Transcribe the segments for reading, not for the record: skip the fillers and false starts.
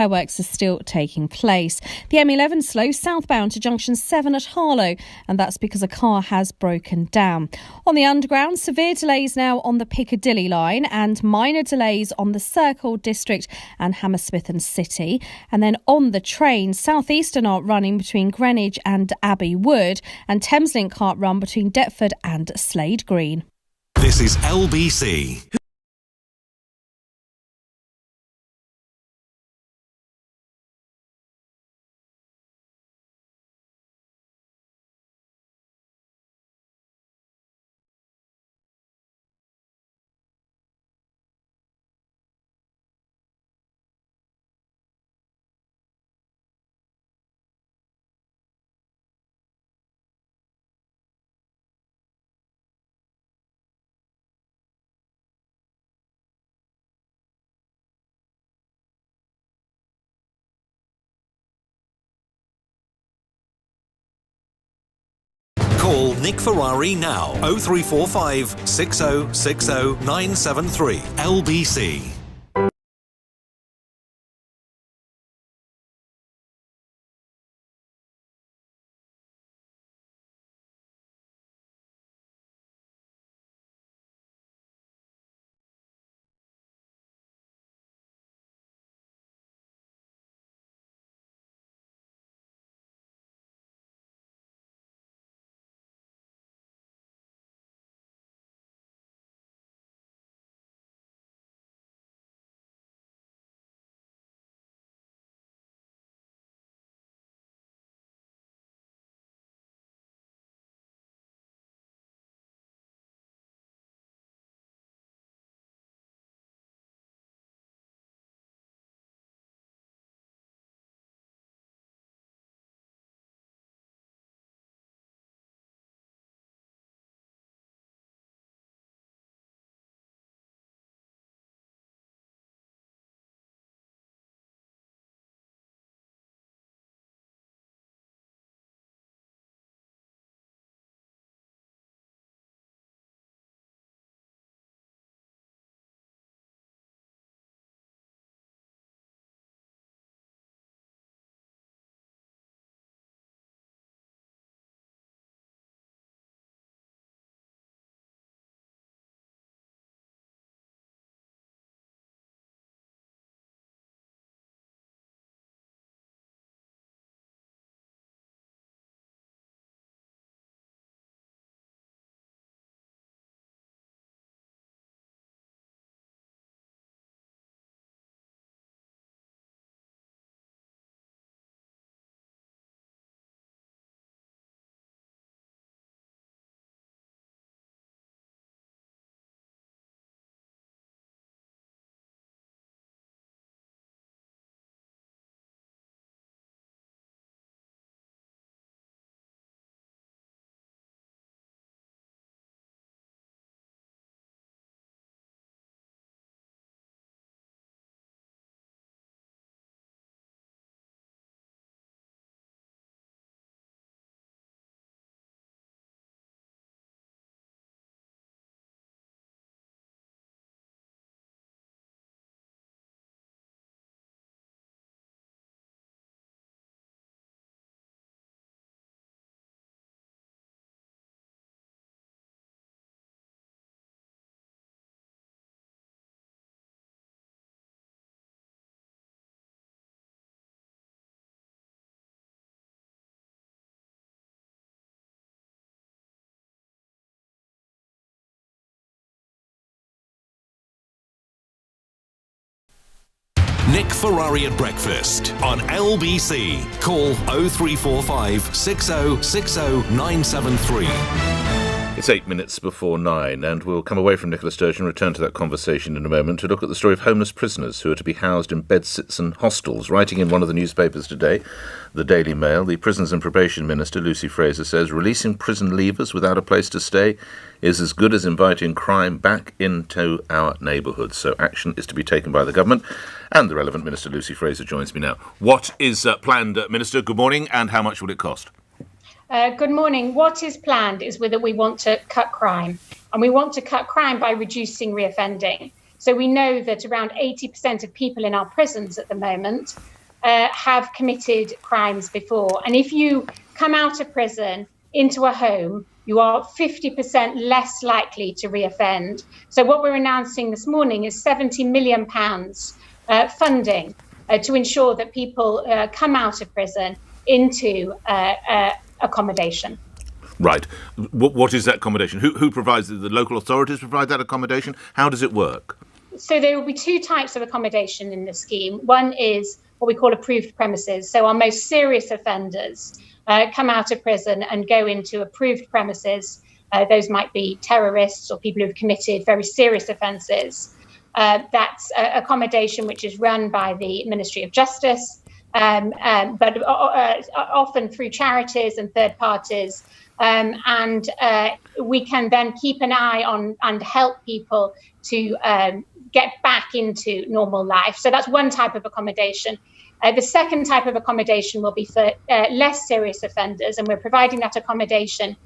Fireworks are still taking place. The M11 slow southbound to junction 7 at Harlow, and that's because a car has broken down. On the underground, severe delays now on the Piccadilly line and minor delays on the Circle District and Hammersmith and City. And then on the train, Southeastern aren't running between Greenwich and Abbey Wood, and Thameslink can't run between Deptford and Slade Green. This is LBC. Call Nick Ferrari now. 0345 6060 973 LBC. Nick Ferrari at breakfast on LBC. Call 0345 6060 973. It's 8 minutes before 9, and we'll come away from Nicola Sturgeon, return to that conversation in a moment, to look at the story of homeless prisoners who are to be housed in bedsits and hostels. Writing in one of the newspapers today, the Daily Mail, the Prisons and Probation Minister, Lucy Frazer, says releasing prison leavers without a place to stay is as good as inviting crime back into our neighbourhoods. So action is to be taken by the government, and the relevant Minister, Lucy Frazer, joins me now. What is planned, Minister? Good morning, and how much will it cost? Good morning. What is planned is that we want to cut crime, and we want to cut crime by reducing reoffending. So we know that around 80% of people in our prisons at the moment have committed crimes before. And if you come out of prison into a home, you are 50% less likely to reoffend. So what we're announcing this morning is £70 million funding to ensure that people come out of prison into accommodation. Right. What is that accommodation? Who provides it? The local authorities provide that accommodation? How does it work? So there will be two types of accommodation in the scheme. One is what we call approved premises. So our most serious offenders come out of prison and go into approved premises. Those might be terrorists or people who've committed very serious offences. That's accommodation which is run by the Ministry of Justice, but often through charities and third parties. And we can then keep an eye on and help people to get back into normal life. So that's one type of accommodation. The second type of accommodation will be for less serious offenders, and we're providing that accommodation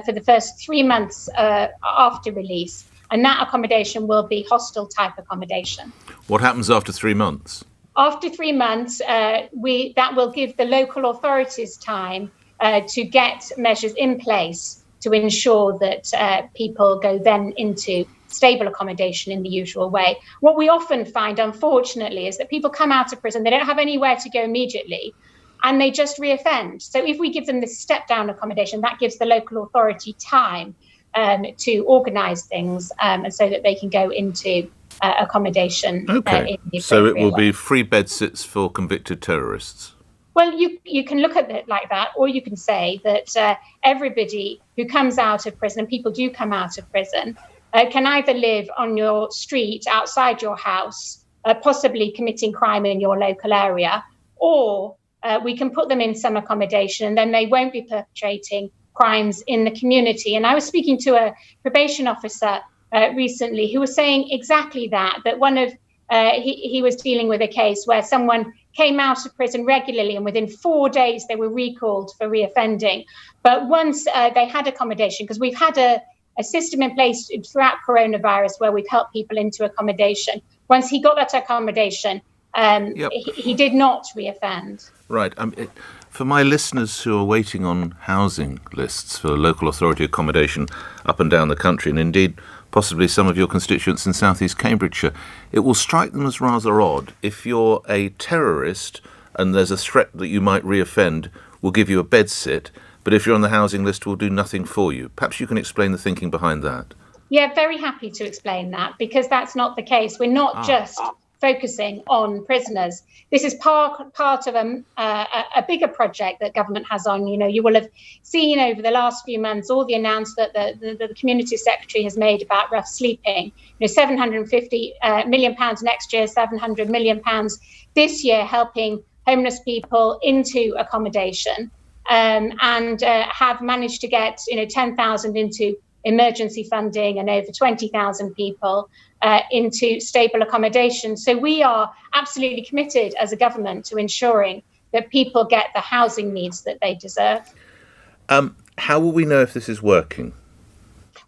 for the first 3 months after release. And that accommodation will be hostel type accommodation. What happens after 3 months? After 3 months, that will give the local authorities time to get measures in place to ensure that people go then into stable accommodation in the usual way. What we often find, unfortunately, is that people come out of prison, they don't have anywhere to go immediately, and they just reoffend. So if we give them this step-down accommodation, that gives the local authority time to organise things and so that they can go into accommodation. Okay, so it will be free bed sits for convicted terrorists. Well, you can look at it like that, or you can say that everybody who comes out of prison, and people do come out of prison, can either live on your street outside your house, possibly committing crime in your local area, or we can put them in some accommodation and then they won't be perpetrating crimes in the community. And I was speaking to a probation officer recently who was saying exactly that one of he was dealing with a case where someone came out of prison regularly and within 4 days they were recalled for reoffending. But once they had accommodation, because we've had a system in place throughout coronavirus where we've helped people into accommodation. Once he got that accommodation, he did not reoffend. Right. For my listeners who are waiting on housing lists for local authority accommodation up and down the country, and indeed possibly some of your constituents in South East Cambridgeshire, it will strike them as rather odd if you're a terrorist and there's a threat that you might reoffend, we'll give you a bed sit, but if you're on the housing list, we'll do nothing for you. Perhaps you can explain the thinking behind that. Yeah, very happy to explain that, because that's not the case. We're not just focusing on prisoners. This is part of a bigger project that government has on. You know, you will have seen over the last few months all the announcements that the Community Secretary has made about rough sleeping. You know, £750 million next year, £700 million this year, helping homeless people into accommodation, and have managed to get 10,000 into emergency funding and over 20,000 people into stable accommodation. So we are absolutely committed as a government to ensuring that people get the housing needs that they deserve. How will we know if this is working?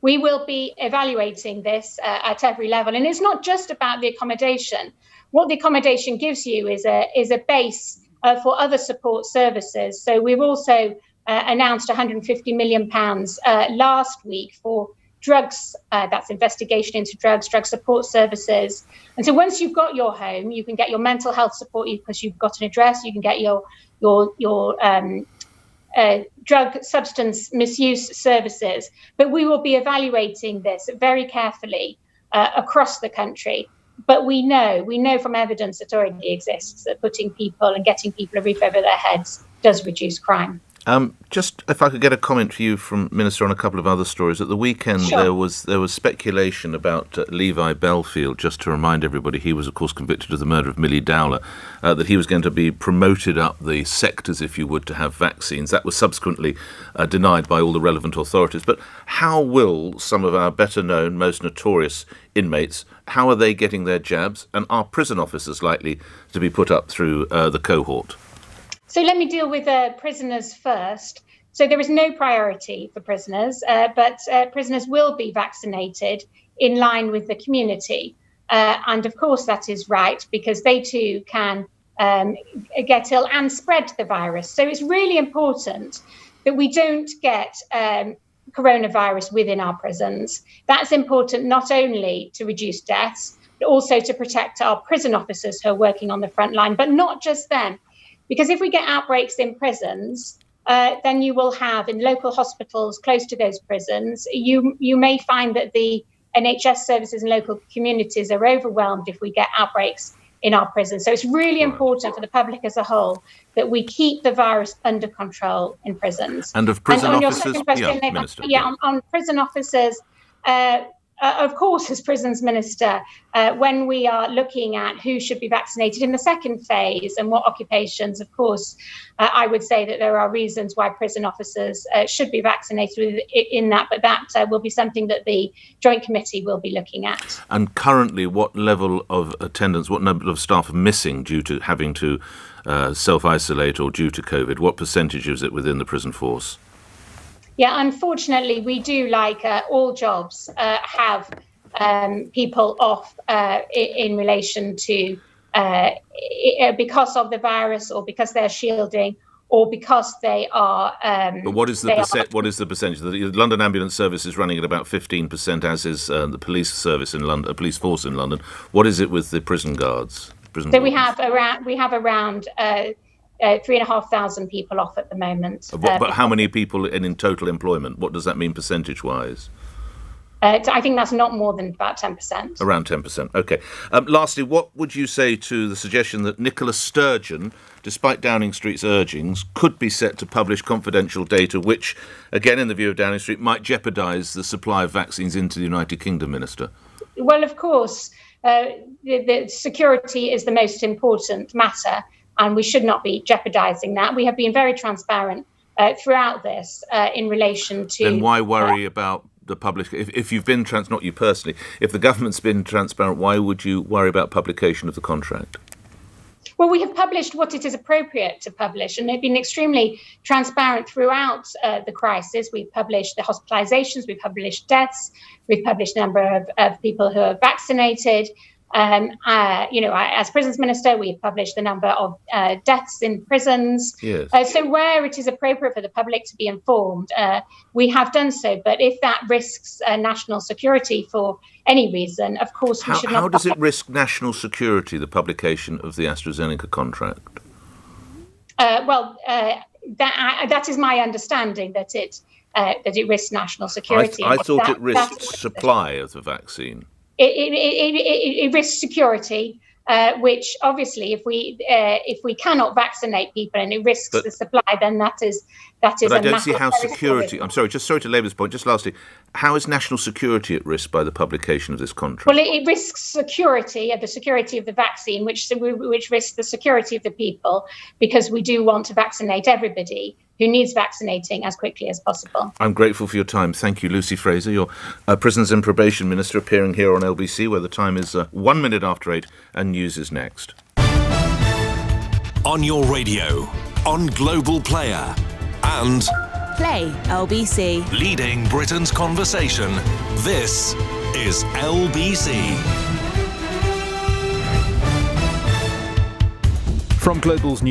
We will be evaluating this at every level. And it's not just about the accommodation. What the accommodation gives you is a base for other support services. So we've also announced £150 million last week for drugs, that's investigation into drugs, drug support services. And so once you've got your home, you can get your mental health support because you've got an address, you can get your drug substance misuse services. But we will be evaluating this very carefully across the country. But we know from evidence that already exists that putting people and getting people a roof over their heads does reduce crime. Just if I could get a comment for you from Minister on a couple of other stories. At the weekend, Sure. there was speculation about Levi Belfield. Just to remind everybody, he was, of course, convicted of the murder of Millie Dowler, that he was going to be promoted up the sectors, if you would, to have vaccines. That was subsequently denied by all the relevant authorities. But how will some of our better-known, most notorious inmates, how are they getting their jabs? And are prison officers likely to be put up through the cohort? So let me deal with prisoners first. So there is no priority for prisoners, but prisoners will be vaccinated in line with the community. And of course that is right, because they too can get ill and spread the virus. So it's really important that we don't get coronavirus within our prisons. That's important not only to reduce deaths, but also to protect our prison officers who are working on the front line, but not just them. Because if we get outbreaks in prisons, then you will have in local hospitals close to those prisons, you may find that the NHS services and local communities are overwhelmed if we get outbreaks in our prisons. So it's really important for the public as a whole that we keep the virus under control in prisons. And of prison and on officers, your second question, Minister. On prison officers, of course, as Prisons Minister, when we are looking at who should be vaccinated in the second phase and what occupations, of course, I would say that there are reasons why prison officers should be vaccinated in that, but that will be something that the Joint Committee will be looking at. And currently, what level of attendance, what number of staff are missing due to having to self-isolate or due to COVID? What percentage is it within the prison force? Yeah, unfortunately, we do, like all jobs, have people off in relation to because of the virus, or because they're shielding, or because they are. But what is the what is the percentage? The London Ambulance Service is running at about 15%, as is the police service in London, police force in London. What is it with the prison guards? So we have around 3,500 people off at the moment. But how many people in total employment? What does that mean percentage-wise? I think that's not more than about 10%. Around 10%. OK. Lastly, what would you say to the suggestion that Nicola Sturgeon, despite Downing Street's urgings, could be set to publish confidential data which, again, in the view of Downing Street, might jeopardise the supply of vaccines into the United Kingdom, Minister? Well, of course, the security is the most important matter, and we should not be jeopardising that. We have been very transparent throughout this in relation to... Then why worry about the public? If you've been not you personally, if the government's been transparent, why would you worry about publication of the contract? Well, we have published what it is appropriate to publish, and they've been extremely transparent throughout the crisis. We've published the hospitalisations, we've published deaths, we've published the number of people who are vaccinated. As Prisons Minister, we've published the number of deaths in prisons. Yes. So where it is appropriate for the public to be informed, we have done so. But if that risks national security for any reason, of course, we should not... How does it risk national security, the publication of the AstraZeneca contract? That is my understanding, that it risks national security. I thought it risked supply of the vaccine. It risks security, which obviously, if we cannot vaccinate people and it risks the supply, then that is. But I don't see how security. I'm sorry to labour this point. Just lastly, how is national security at risk by the publication of this contract? Well, it risks security of the vaccine, which risks the security of the people, because we do want to vaccinate everybody who needs vaccinating as quickly as possible. I'm grateful for your time. Thank you, Lucy Frazer. You're Prisons and Probation Minister, appearing here on LBC, where the time is 1 minute after 8 and news is next. On your radio, on Global Player, and Play LBC. Leading Britain's conversation. This is LBC. From Global's news.